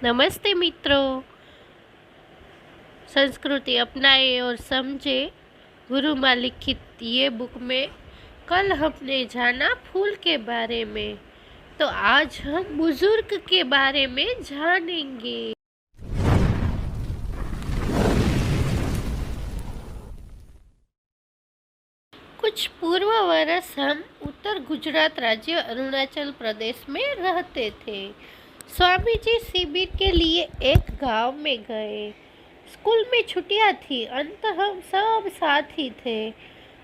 नमस्ते मित्रों। संस्कृति अपनाए और समझे गुरु माँ लिखित ये बुक में कल हमने जाना फूल के बारे में, तो आज हम बुजुर्ग के बारे में जानेंगे। कुछ पूर्व वर्ष हम उत्तर गुजरात राज्य अरुणाचल प्रदेश में रहते थे। स्वामी जी शिविर के लिए एक गांव में गए। स्कूल में छुट्टियां थी, अंत हम सब साथ ही थे।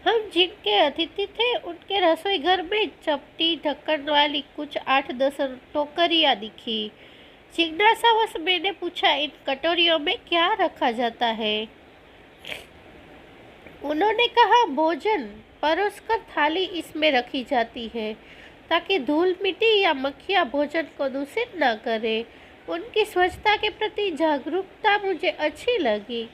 हम जिनके अतिथि थे उनके रसोई घर में चपटी ढक्कन वाली कुछ 8-10 टोकरियां दिखी। जिज्ञासावश मैंने पूछा, इन कटोरियों में क्या रखा जाता है? उन्होंने कहा, भोजन परोसकर थाली इसमें रखी जाती है ताकि धूल मिट्टी या मक्खियाँ भोजन को दूषित न करे। उनकी स्वच्छता के प्रति जागरूकता मुझे अच्छी लगी।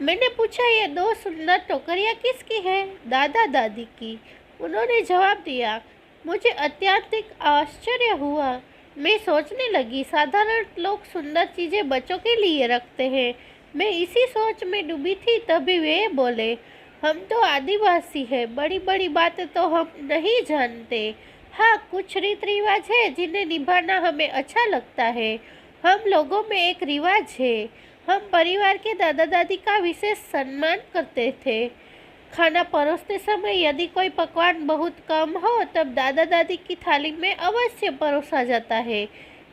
मैंने पूछा, ये 2 सुंदर टोकरियाँ किसकी है? दादा दादी की, उन्होंने जवाब दिया। मुझे अत्यधिक आश्चर्य हुआ। मैं सोचने लगी, साधारण लोग सुंदर चीजें बच्चों के लिए रखते हैं। मैं इसी सोच में डूबी थी, तभी वे बोले, हम तो आदिवासी हैं, बड़ी बड़ी बातें तो हम नहीं जानते। हाँ, कुछ रीत रिवाज है जिन्हें निभाना हमें अच्छा लगता है। हम लोगों में एक रिवाज है, हम परिवार के दादा दादी का विशेष सम्मान करते थे। खाना परोसते समय यदि कोई पकवान बहुत कम हो तब दादा दादी की थाली में अवश्य परोसा जाता है।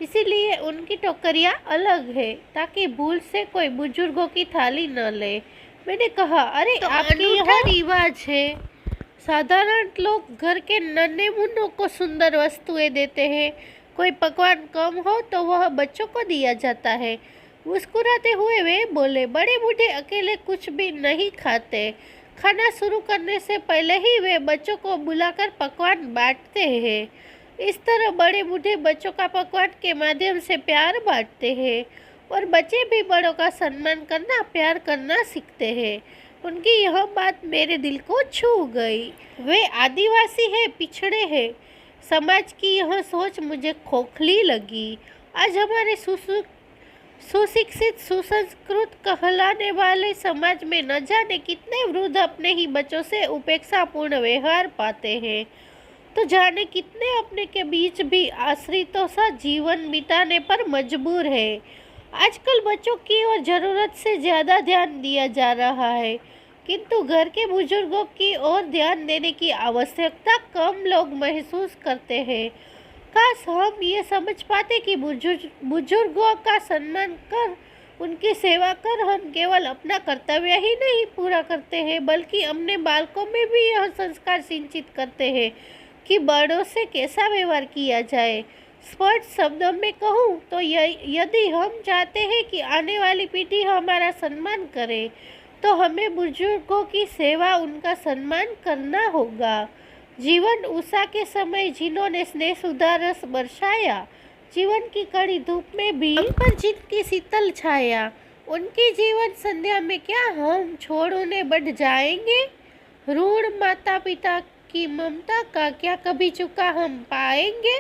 इसीलिए उनकी टोकरियाँ अलग है ताकि भूल से कोई बुजुर्गों की थाली न ले। मैंने कहा, अरे तो आपके यहाँ रिवाज है। साधारण लोग घर के नन्हे मुन्नों को सुंदर वस्तुएं देते हैं। कोई पकवान कम हो तो वह बच्चों को दिया जाता है। मुस्कुराते हुए वे बोले, बड़े बूढ़े अकेले कुछ भी नहीं खाते। खाना शुरू करने से पहले ही वे बच्चों को बुलाकर पकवान बांटते हैं। इस तरह बड़े बूढ़े बच्चों का पकवान के माध्यम से प्यार बांटते हैं और बच्चे भी बड़ों का सम्मान करना, प्यार करना सीखते हैं। उनकी यह बात मेरे दिल को छू गई। वे आदिवासी है, पिछड़े हैं। समाज की यह सोच मुझे खोखली लगी। आज हमारे सुशिक्षित सुसंस्कृत कहलाने वाले समाज में न जाने कितने वृद्ध अपने ही बच्चों से उपेक्षापूर्ण व्यवहार पाते हैं, तो जाने कितने अपने के बीच भी आश्रितों सा जीवन बिताने पर मजबूर है। आजकल बच्चों की ओर जरूरत से ज़्यादा ध्यान दिया जा रहा है, किंतु घर के बुजुर्गों की ओर ध्यान देने की आवश्यकता कम लोग महसूस करते हैं। काश हम ये समझ पाते कि बुजुर्गों का सम्मान कर, उनकी सेवा कर हम केवल अपना कर्तव्य ही नहीं पूरा करते हैं, बल्कि अपने बालकों में भी यह संस्कार सिंचित करते हैं कि बड़ों से कैसा व्यवहार किया जाए। स्पष्ट शब्दों में कहूँ तो यदि हम चाहते हैं कि आने वाली पीढ़ी हमारा सम्मान करे, तो हमें बुजुर्गों की सेवा, उनका सम्मान करना होगा। जीवन उषा के समय जिन्होंने स्नेह सुधा रस बरसाया, जीवन की कड़ी धूप में भी हम पर जिनकी शीतल छाया, उनकी जीवन संध्या में क्या हम छोड़ उन्हें बढ़ जाएंगे? ऋण माता पिता की ममता का क्या कभी चुका हम पाएंगे?